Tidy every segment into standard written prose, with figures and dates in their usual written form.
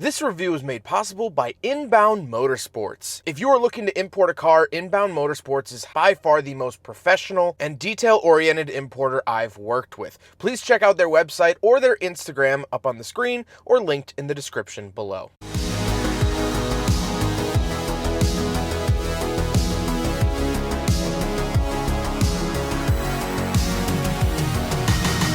This review is made possible by Inbound Motorsports. If you are looking to import a car, Inbound Motorsports is by far the most professional and detail-oriented importer I've worked with. Please check out their website or their Instagram up on the screen or linked in the description below.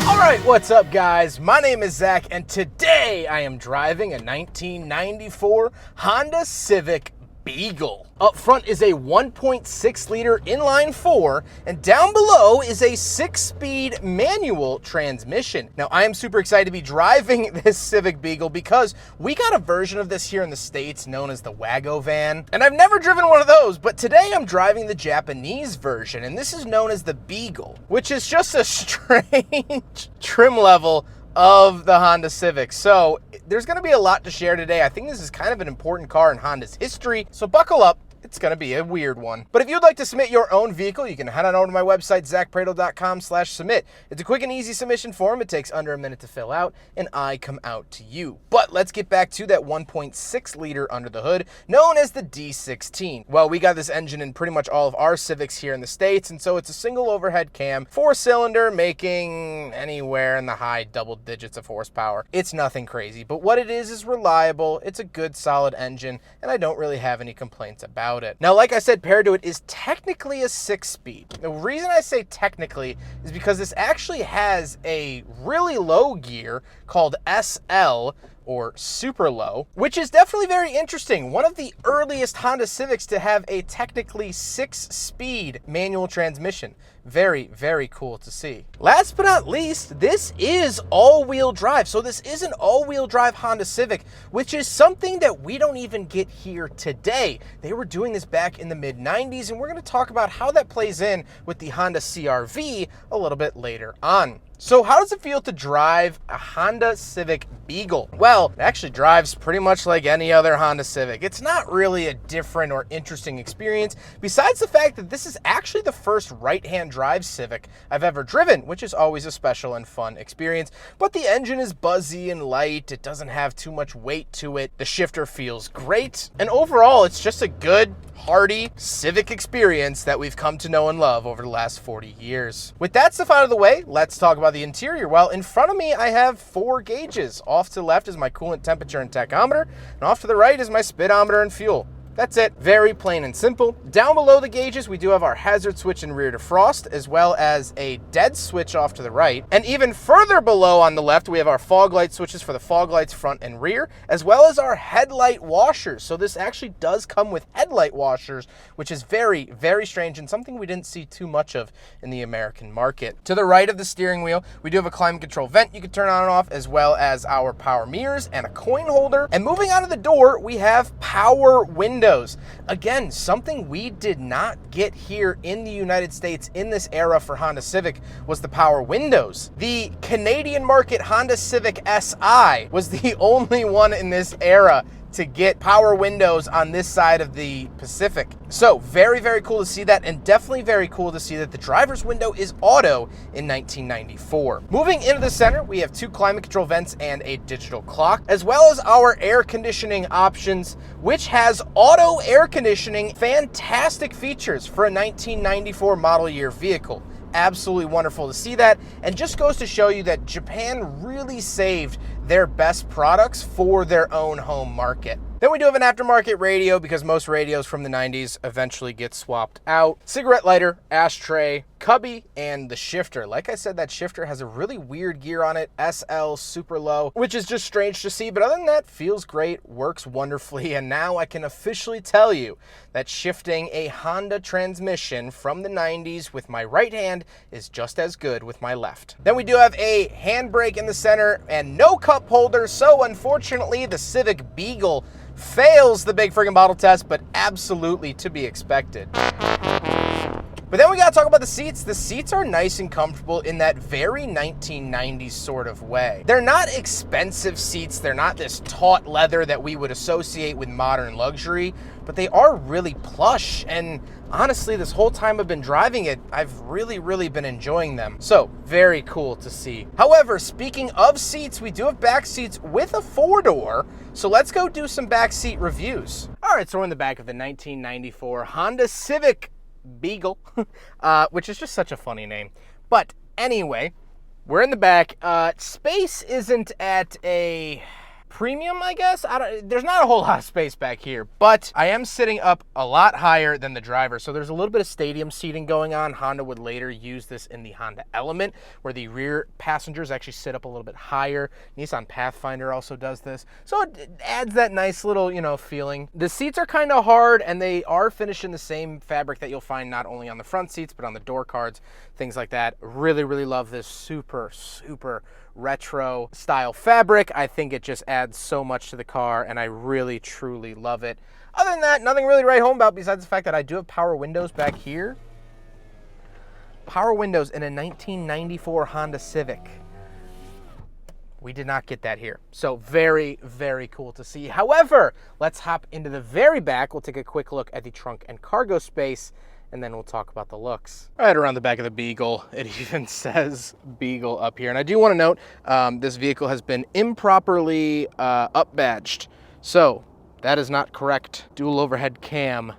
Alright, what's up guys? My name is Zach and today I am driving a 1994 Honda Civic Beagle. Up front is a 1.6 liter inline 4 and down below is a 6-speed manual transmission. Now I am super excited to be driving this Civic Beagle because we got a version of this here in the States known as the Wago van, and I've never driven one of those, but today I'm driving the Japanese version, and this is known as the Beagle, which is just a strange trim level of the Honda Civic. So there's going to be a lot to share today. I think this is kind of an important car in Honda's history, so buckle up. It's going to be a weird one. But if you'd like to submit your own vehicle, you can head on over to my website, zackpradel.com/submit. It's a quick and easy submission form. It takes under a minute to fill out, and I come out to you. But let's get back to that 1.6 liter under the hood, known as the D16. Well, we got this engine in pretty much all of our Civics here in the States, and so it's a single overhead cam, 4-cylinder, making anywhere in the high double digits of horsepower. It's nothing crazy, but what it is reliable. It's a good, solid engine, and I don't really have any complaints about it. Now, like I said, paired to it is technically a 6-speed. The reason I say technically is because this actually has a really low gear called SL, or super low, which is definitely very interesting. One of the earliest Honda Civics to have a technically 6-speed manual transmission. Very, very cool to see. Last but not least, this is all-wheel drive. So this is an all-wheel drive Honda Civic, which is something that we don't even get here today. They were doing this back in the mid-90s, and we're going to talk about how that plays in with the Honda CR-V a little bit later on. So how does it feel to drive a Honda Civic Beagle? Well, it actually drives pretty much like any other Honda Civic. It's not really a different or interesting experience, besides the fact that this is actually the first right-hand drive Civic I've ever driven, which is always a special and fun experience. But the engine is buzzy and light. It doesn't have too much weight to it. The shifter feels great. And overall, it's just a good, hearty Civic experience that we've come to know and love over the last 40 years. With that stuff out of the way, let's talk about the interior. Well, in front of me, I have 4 gauges. Off to the left is my coolant temperature and tachometer, and off to the right is my speedometer and fuel. That's it. Very plain and simple. Down below the gauges, we do have our hazard switch and rear defrost, as well as a dead switch off to the right. And even further below on the left, we have our fog light switches for the fog lights front and rear, as well as our headlight washers. So this actually does come with headlight washers, which is very, very strange and something we didn't see too much of in the American market. To the right of the steering wheel, we do have a climate control vent you can turn on and off, as well as our power mirrors and a coin holder. And moving out of the door, we have power windows. Again, something we did not get here in the United States in this era for Honda Civic was the power windows. The Canadian market Honda Civic SI was the only one in this era to get power windows on this side of the Pacific. So very, very cool to see that, and definitely very cool to see that the driver's window is auto in 1994. Moving into the center, we have 2 climate control vents and a digital clock, as well as our air conditioning options, which has auto air conditioning. Fantastic features for a 1994 model year vehicle. Absolutely wonderful to see that, and just goes to show you that Japan really saved their best products for their own home market. Then we do have an aftermarket radio because most radios from the 90s eventually get swapped out. Cigarette lighter, ashtray, cubby, and the shifter. Like I said, that shifter has a really weird gear on it, SL, super low, which is just strange to see, but other than that, feels great, works wonderfully, and now I can officially tell you that shifting a Honda transmission from the 90s with my right hand is just as good with my left. Then we do have a handbrake in the center and no cup holder, so unfortunately the Civic Beagle fails the big friggin' bottle test, but absolutely to be expected. But then we gotta talk about the seats. The seats are nice and comfortable in that very 1990s sort of way. They're not expensive seats. They're not this taut leather that we would associate with modern luxury, but they are really plush. And honestly, this whole time I've been driving it, I've really been enjoying them. So very cool to see. However, speaking of seats, we do have back seats with a 4-door. So let's go do some back seat reviews. All right, so we're in the back of the 1994 Honda Civic Beagle, which is just such a funny name. But anyway, we're in the back. Space isn't at a premium, I guess. There's not a whole lot of space back here, but I am sitting up a lot higher than the driver, so there's a little bit of stadium seating going on. Honda would later use this in the Honda Element, where the rear passengers actually sit up a little bit higher. Nissan Pathfinder also does this, so it adds that nice little, feeling. The seats are kind of hard, and they are finished in the same fabric that you'll find not only on the front seats, but on the door cards, things like that. Really love this super retro style fabric. I think it just adds so much to the car, and I really truly love it. Other than that, nothing really to write home about besides the fact that I do have power windows back here. Power windows in a 1994 Honda Civic. We did not get that here. So very cool to see. However, let's hop into the very back. We'll take a quick look at the trunk and cargo space, and then we'll talk about the looks. Right around the back of the Beagle, it even says Beagle up here. And I do want to note, this vehicle has been improperly up-badged. So that is not correct. Dual overhead cam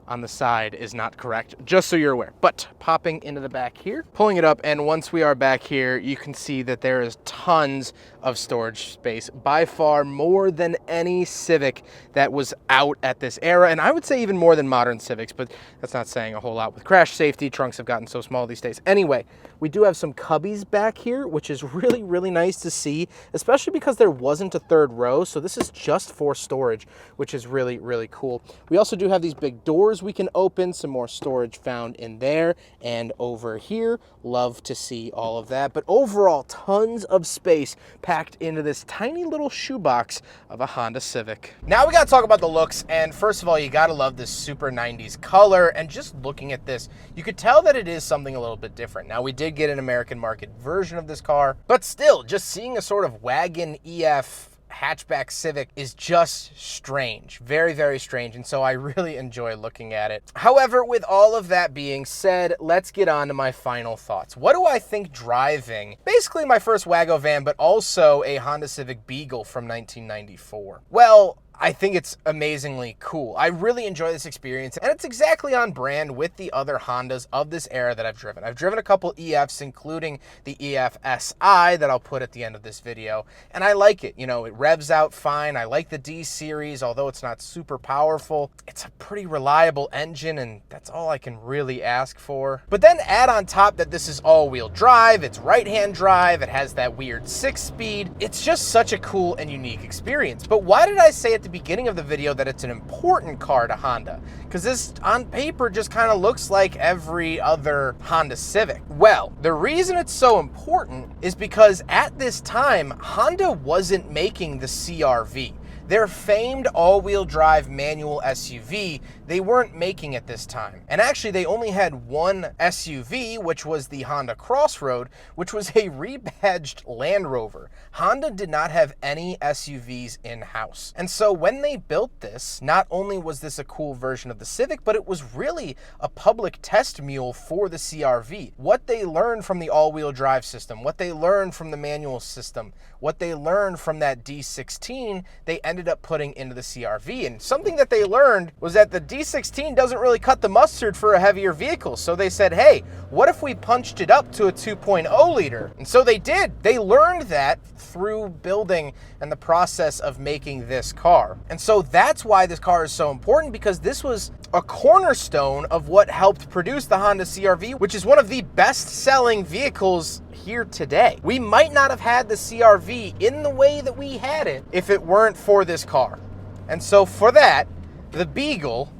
on the side is not correct, just so you're aware. But popping into the back here, pulling it up, and once we are back here, you can see that there is tons of storage space, by far more than any Civic that was out at this era, and I would say even more than modern Civics, but that's not saying a whole lot with crash safety. Trunks have gotten so small these days. Anyway, we do have some cubbies back here, which is really nice to see, especially because there wasn't a third row, so this is just for storage, which is really cool. We also do have these big doors we can open, some more storage found in there and over here. Love to see all of that, but overall, tons of space packed into this tiny little shoebox of a Honda Civic. Now we gotta talk about the looks, and first of all, you gotta love this super 90s color, and just looking at this, you could tell that it is something a little bit different. Now, we did get an American market version of this car, but still, just seeing a sort of wagon EF hatchback Civic is just strange, very strange, and so I really enjoy looking at it. However, with all of that being said, let's get on to my final thoughts. What do I think driving basically my first Wago van, but also a Honda Civic Beagle from 1994? Well, I think it's amazingly cool. I really enjoy this experience, and it's exactly on brand with the other Hondas of this era that I've driven. I've driven a couple EFs, including the EF SI that I'll put at the end of this video, and I like it. It revs out fine. I like the D series, although it's not super powerful. It's a pretty reliable engine, and that's all I can really ask for. But then add on top that this is all-wheel drive, it's right-hand drive, it has that weird 6-speed. It's just such a cool and unique experience. But why did I say at the beginning of the video that it's an important car to Honda? Because this on paper just kind of looks like every other Honda Civic. Well, the reason it's so important is because at this time, Honda wasn't making the CR-V. Their famed all-wheel drive manual SUV, they weren't making at this time. And actually, they only had one SUV, which was the Honda Crossroad, which was a rebadged Land Rover. Honda did not have any SUVs in-house. And so when they built this, not only was this a cool version of the Civic, but it was really a public test mule for the CR-V. What they learned from the all-wheel drive system, what they learned from the manual system, what they learned from that D16, they ended up putting into the CR-V. And something that they learned was that the D16 doesn't really cut the mustard for a heavier vehicle. So they said, hey, what if we punched it up to a 2.0 liter? And so they did. They learned that through building and the process of making this car. And so that's why this car is so important, because this was a cornerstone of what helped produce the Honda CR-V, which is one of the best-selling vehicles here today. We might not have had the CR-V in the way that we had it if it weren't for this car. And so for that, the Beagle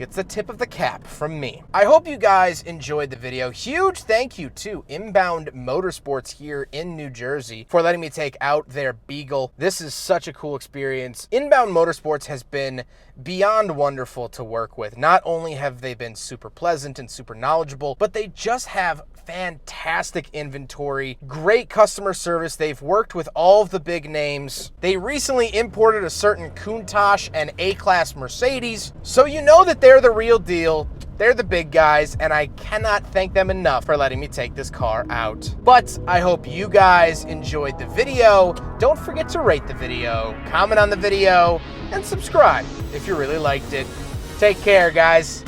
gets the tip of the cap from me. I hope you guys enjoyed the video. Huge thank you to Inbound Motorsports here in New Jersey for letting me take out their Beagle. This is such a cool experience. Inbound Motorsports has been beyond wonderful to work with. Not only have they been super pleasant and super knowledgeable, but they just have fantastic inventory, great customer service. They've worked with all of the big names. They recently imported a certain Countach and A-Class Mercedes, so you know that they're the real deal. They're the big guys, and I cannot thank them enough for letting me take this car out. But I hope you guys enjoyed the video. Don't forget to rate the video, comment on the video, and subscribe if you really liked it. Take care, guys.